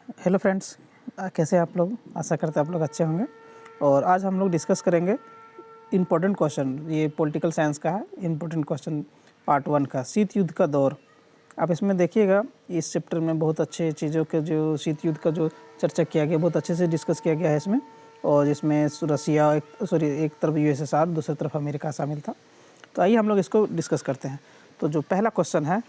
Hello friends, कैसे हैं आप लोग। आशा करते हैं आप लोग अच्छे होंगे। और आज हम लोग डिस्कस करेंगे इम्पोर्टेंट क्वेश्चन। ये पॉलिटिकल साइंस का है, इम्पोर्टेंट क्वेश्चन पार्ट 1 का, शीत युद्ध का दौर। आप इसमें देखिएगा, इस चैप्टर में बहुत अच्छे चीज़ों के जो शीत युद्ध का जो चर्चा किया गया, बहुत अच्छे से डिस्कस किया गया है इसमें। और इसमें रसिया एक तरफ USSR, दूसरी तरफ अमेरिका शामिल था। तो आइए हम लोग इसको डिस्कस करते हैं। तो जो पहला क्वेश्चन है,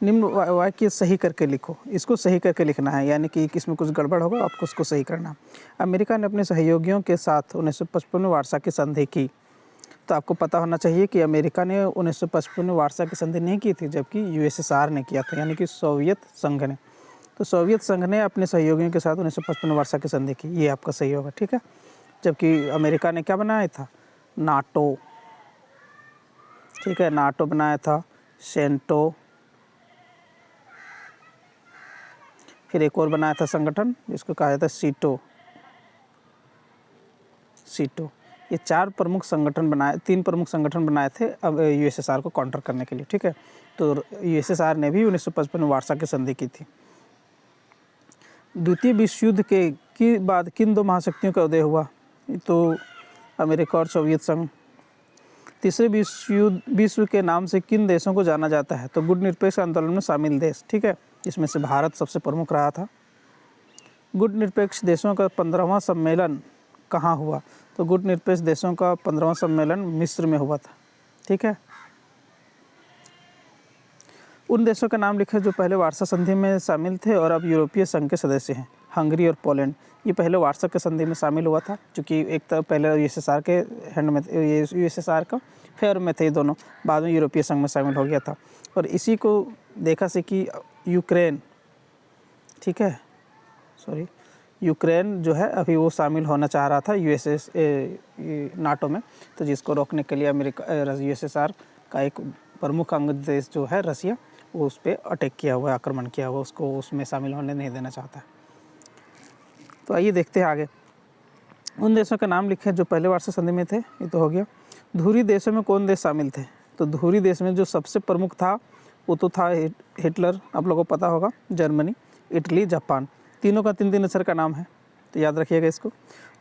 निम्न वाक्य सही करके लिखो। इसको सही करके लिखना है, यानी कि इसमें कुछ गड़बड़ होगा, आपको उसको सही करना। अमेरिका ने अपने सहयोगियों के साथ 1955 में वार्सा की संधि की। तो आपको पता होना चाहिए कि अमेरिका ने 1955 में वार्सा की संधि नहीं की थी, जबकि USSR ने किया था, यानी कि सोवियत संघ ने। तो सोवियत संघ ने अपने सहयोगियों के साथ 1955 में वार्सा की संधि की, ये आपका सही होगा, ठीक है। जबकि अमेरिका ने क्या बनाया था, नाटो, ठीक है, नाटो बनाया था, सेंटो, फिर एक और बनाया था संगठन जिसको कहा जाता है सीटो। ये तीन प्रमुख संगठन बनाए थे अब USSR को काउंटर करने के लिए, ठीक है। तो USSR ने भी 1955 में वार्सा की संधि की थी। द्वितीय विश्व युद्ध के बाद किन दो महाशक्तियों का उदय हुआ, तो अमेरिका और सोवियत संघ। तीसरे विश्व के नाम से किन देशों को जाना जाता है, तो गुटनिरपेक्ष आंदोलन में शामिल देश, ठीक है। इसमें से भारत सबसे प्रमुख रहा था। गुटनिरपेक्ष देशों का 15वां सम्मेलन कहाँ हुआ, तो गुटनिरपेक्ष देशों का 15वां सम्मेलन मिस्र में हुआ था, ठीक है। उन देशों का नाम लिखे जो पहले वार्सा संधि में शामिल थे और अब यूरोपीय संघ के सदस्य हैं। हंगरी और पोलैंड, ये पहले वार्सा की संधि में शामिल हुआ था, क्योंकि एक तरफ पहले USSR के हैंड में, USSR का फेवर में थे दोनों, बाद में यूरोपीय संघ में शामिल हो गया था। और इसी को देखा से कि यूक्रेन, ठीक है, यूक्रेन जो है अभी वो शामिल होना चाह रहा था नाटो में। तो जिसको रोकने के लिए अमेरिका USSR का एक प्रमुख अंग देश जो है रसिया, वो उस पर अटैक किया हुआ है, आक्रमण किया हुआ, उसको उसमें शामिल होने नहीं देना चाहता है। तो आइए देखते हैं आगे। उन देशों का नाम लिखे जो पहले वार्सा संधि में थे, ये तो हो गया। धुरी देशों में कौन देश शामिल थे, तो धुरी देश में जो सबसे प्रमुख था वो तो था हिटलर, आप लोगों को पता होगा, जर्मनी, इटली, जापान, तीनों का 3 अक्षर का नाम है, तो याद रखिएगा इसको।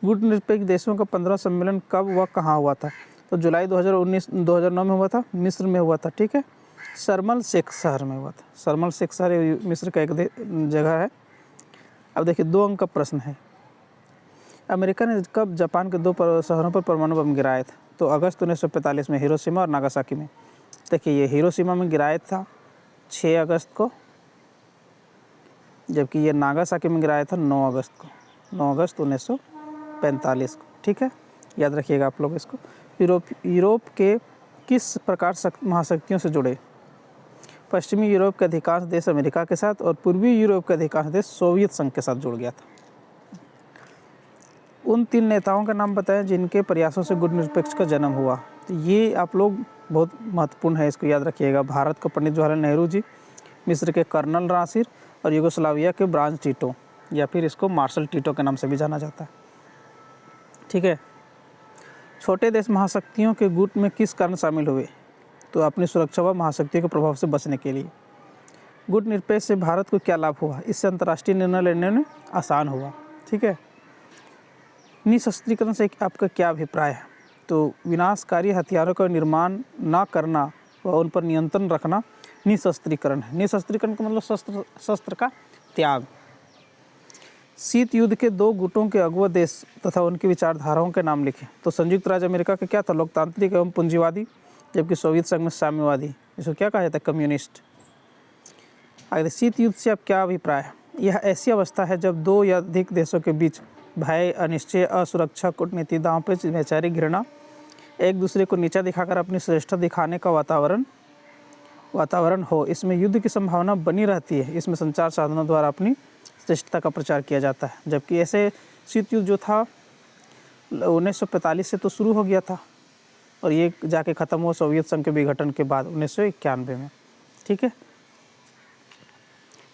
गुटनिरपेक्ष देशों का 15वां सम्मेलन कब व कहाँ हुआ था, तो जुलाई 2009 में हुआ था, मिस्र में हुआ था, ठीक है। शर्मल शेख शहर में हुआ था। शर्मल शेख शहर मिस्र का एक जगह है। अब देखिए 2 अंक का प्रश्न है, अमेरिका ने कब जापान के 2 शहरों पर परमाणु बम गिराया था, तो अगस्त 1945 में हिरोशिमा और नागासाकी में। देखिए ये हिरोशिमा में गिराया था 6 अगस्त को, जबकि ये नागासाकी में गिराया था 9 अगस्त को, 9 अगस्त 1945 को, ठीक है। याद रखिएगा आप लोग इसको। यूरोप के किस प्रकार महाशक्तियों से जुड़े, पश्चिमी यूरोप के अधिकांश देश अमेरिका के साथ और पूर्वी यूरोप के अधिकांश देश सोवियत संघ के साथ जुड़ गया था। उन 3 नेताओं का नाम बताएं जिनके प्रयासों से गुटनिरपेक्ष का जन्म हुआ, तो ये आप लोग बहुत महत्वपूर्ण है, इसको याद रखिएगा। भारत को पंडित जवाहरलाल नेहरू जी, मिस्र के कर्नल नासिर और यूगोस्लाविया के ब्रांच टीटो, या फिर इसको मार्शल टीटो के नाम से भी जाना जाता है, ठीक है। छोटे देश महाशक्तियों के गुट में किस कारण शामिल हुए, तो अपनी सुरक्षा व महाशक्तियों के प्रभाव से बचने के लिए। गुटनिरपेक्ष से भारत को क्या लाभ हुआ, इससे अंतर्राष्ट्रीय निर्णय लेने में आसान हुआ, ठीक है। निशस्त्रीकरण से आपका क्या अभिप्राय है, तो विनाशकारी हथियारों का निर्माण न करना व उन पर नियंत्रण रखना निशस्त्रीकरण है। निशस्त्रीकरण का मतलब शस्त्र का त्याग। शीत युद्ध के 2 गुटों के अगुआ देश तथा उनकी विचारधाराओं के नाम लिखें, तो संयुक्त राज्य अमेरिका का क्या था, लोकतांत्रिक एवं पूंजीवादी, जबकि सोवियत संघ में साम्यवादी, इसको क्या कहा जाता है, कम्युनिस्ट। आगे, शीत युद्ध से आप क्या अभिप्राय है, यह ऐसी अवस्था है जब 2 या अधिक देशों के बीच भय, अनिश्चय, असुरक्षा, कूटनीति, दांवपेच, वैचारिक घृणा, एक दूसरे को नीचा दिखाकर अपनी श्रेष्ठता दिखाने का वातावरण हो। इसमें युद्ध की संभावना बनी रहती है। इसमें संचार साधनों द्वारा अपनी श्रेष्ठता का प्रचार किया जाता है। जबकि ऐसे शीत युद्ध जो था 1945 से तो शुरू हो गया था और ये जाके ख़त्म हुआ सोवियत संघ के विघटन के बाद 1991 में, ठीक है।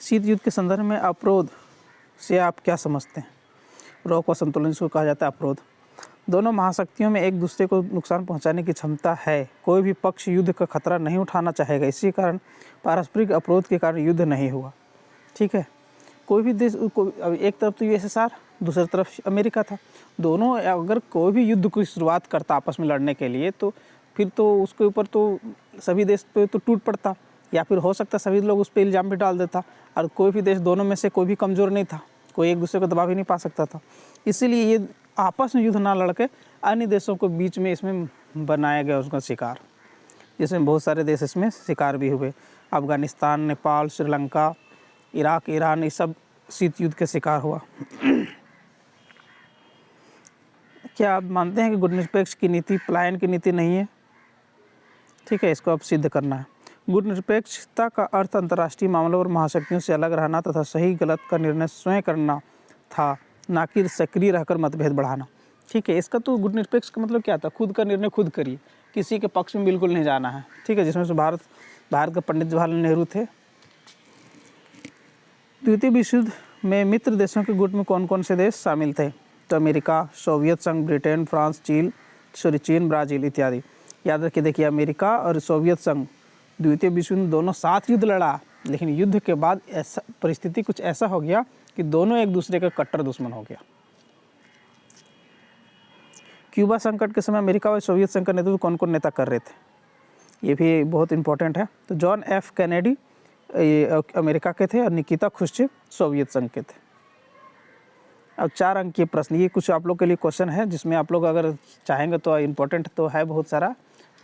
शीत युद्ध के संदर्भ में अवरोध से आप क्या समझते हैं, रोक व संतुलन जिसको कहा जाता है अवरोध। दोनों महाशक्तियों में एक दूसरे को नुकसान पहुंचाने की क्षमता है, कोई भी पक्ष युद्ध का खतरा नहीं उठाना चाहेगा, इसी कारण पारस्परिक अवरोध के कारण युद्ध नहीं हुआ, ठीक है। कोई भी देश को, अब एक तरफ तो यूएसएसआर, दूसरी तरफ अमेरिका था, दोनों अगर कोई भी युद्ध की शुरुआत करता आपस में लड़ने के लिए तो फिर तो उसके ऊपर तो सभी देश पे तो टूट पड़ता, या फिर हो सकता सभी लोग उस पर इल्ज़ाम भी डाल देता, और कोई भी देश दोनों में से कोई भी कमज़ोर नहीं था, कोई एक दूसरे को दबा भी नहीं पा सकता था। इसीलिए ये आपस में युद्ध ना लड़के अन्य देशों को बीच में इसमें बनाया गया उसका शिकार, जिसमें बहुत सारे देश इसमें शिकार भी हुए। अफ़गानिस्तान, नेपाल, श्रीलंका, इराक, ईरान, ये सब शीत युद्ध के शिकार हुआ। क्या आप मानते हैं कि गुटनिरपेक्ष की नीति पलायन की नीति नहीं है? ठीक है, इसको अब सिद्ध करना है। गुटनिरपेक्षता का अर्थ अंतर्राष्ट्रीय मामलों और महाशक्तियों से अलग रहना तथा सही गलत का निर्णय स्वयं करना था, ना कि सक्रिय रहकर मतभेद बढ़ाना। ठीक है, इसका तो गुटनिरपेक्ष का मतलब क्या था? खुद का निर्णय खुद करिए, किसी के पक्ष में बिल्कुल नहीं जाना है। ठीक है, जिसमें से भारत के पंडित जवाहरलाल नेहरू थे। द्वितीय विश्व युद्ध में मित्र देशों के गुट में कौन कौन से देश शामिल थे? तो अमेरिका, सोवियत संघ, ब्रिटेन, फ्रांस, चीन, ब्राज़ील इत्यादि। याद रखिए, देखिए अमेरिका और सोवियत संघ द्वितीय विश्व युद्ध दोनों साथ युद्ध लड़ा, लेकिन युद्ध के बाद ऐसा परिस्थिति कुछ ऐसा हो गया कि दोनों एक दूसरे का कट्टर दुश्मन हो गया। क्यूबा संकट के समय अमेरिका और सोवियत संघ का नेतृत्व कौन कौन नेता कर रहे थे? ये भी बहुत इंपॉर्टेंट है। तो जॉन एफ कैनेडी ये अमेरिका के थे और निकिता खुश्चेव सोवियत संघ के थे। अब 4 अंक के प्रश्न, ये कुछ आप लोग के लिए क्वेश्चन है जिसमें आप लोग अगर चाहेंगे तो इम्पोर्टेंट तो है बहुत सारा,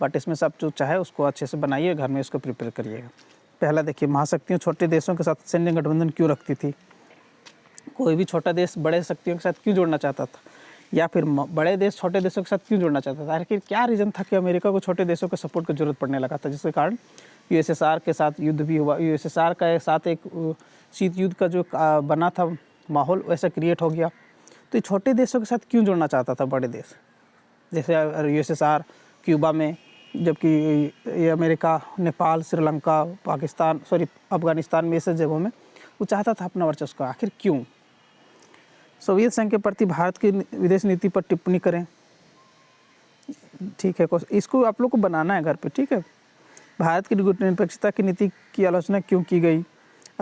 बट इसमें सब जो चाहे उसको अच्छे से बनाइए, घर में इसको प्रिपेयर करिएगा। पहला देखिए, महाशक्तियाँ छोटे देशों के साथ सैन्य गठबंधन क्यों रखती थी? कोई भी छोटा देश बड़े शक्तियों के साथ क्यों जोड़ना चाहता था, या फिर बड़े देश छोटे देशों के साथ क्यों जोड़ना चाहता था? आखिर क्या रीज़न था कि अमेरिका को छोटे देशों के सपोर्ट की जरूरत पड़ने लगा था, जिसके कारण यूएसएसआर के साथ युद्ध भी हुआ। यूएसएसआर के साथ एक शीत युद्ध का जो बना था माहौल वैसा क्रिएट हो गया। तो छोटे देशों के साथ क्यों जोड़ना चाहता था बड़े देश, जैसे यूएसएसआर क्यूबा में, जबकि ये अमेरिका नेपाल, श्रीलंका, अफ़गानिस्तान में ऐसे जगहों में वो चाहता था अपना वर्चस्व का? आखिर क्यों? सोवियत संघ के प्रति भारत की विदेश नीति पर टिप्पणी करें। ठीक है, इसको आप लोग को बनाना है घर पे। ठीक है, भारत की गुटनिरपेक्षता की नीति की आलोचना क्यों की गई?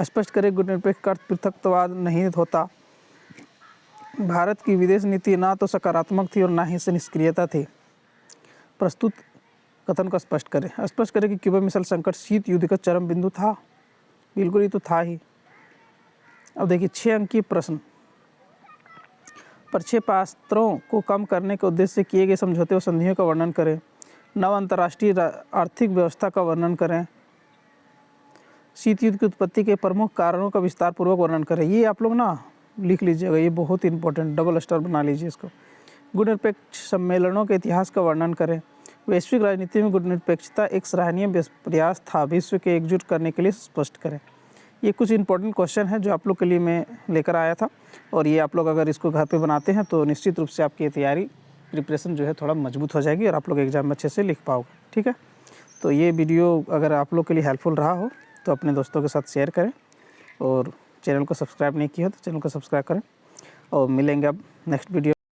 स्पष्ट करें, गुटनिरपेक्ष का अर्थ पृथकवाद नहीं होता। भारत की विदेश नीति ना तो सकारात्मक थी और ना ही से निष्क्रियता थी। प्रस्तुत कथन को स्पष्ट करें। स्पष्ट करें कि क्यूबा मिसाइल संकट शीत युद्ध का चरम बिंदु था। बिल्कुल, ये तो था ही। अब देखिए 6 अंकीय प्रश्न। प्रक्षेपास्त्रों को कम करने के उद्देश्य से किए गए समझौते और संधियों का वर्णन करें। नव अंतर्राष्ट्रीय आर्थिक व्यवस्था का वर्णन करें। शीत युद्ध की उत्पत्ति के प्रमुख कारणों का विस्तार पूर्वक वर्णन करें। ये आप लोग ना लिख लीजिएगा, ये बहुत इंपॉर्टेंट, डबल स्टार बना लीजिए इसको। गुटनिरपेक्ष सम्मेलनों के इतिहास का वर्णन करें। वैश्विक राजनीति में गुटनिरपेक्षता एक सराहनीय प्रयास था, विश्व के एकजुट करने के लिए स्पष्ट करें। ये कुछ इंपॉर्टेंट क्वेश्चन है जो आप लोग के लिए मैं लेकर आया था, और ये आप लोग अगर इसको घर पे बनाते हैं तो निश्चित रूप से आपकी तैयारी प्रिपरेशन जो है थोड़ा मजबूत हो जाएगी और आप लोग एग्जाम में अच्छे से लिख पाओगे। ठीक है, तो ये वीडियो अगर आप लोग के लिए हेल्पफुल रहा हो तो अपने दोस्तों के साथ शेयर करें, और चैनल को सब्सक्राइब नहीं किया तो चैनल को सब्सक्राइब करें, और मिलेंगे अब नेक्स्ट वीडियो।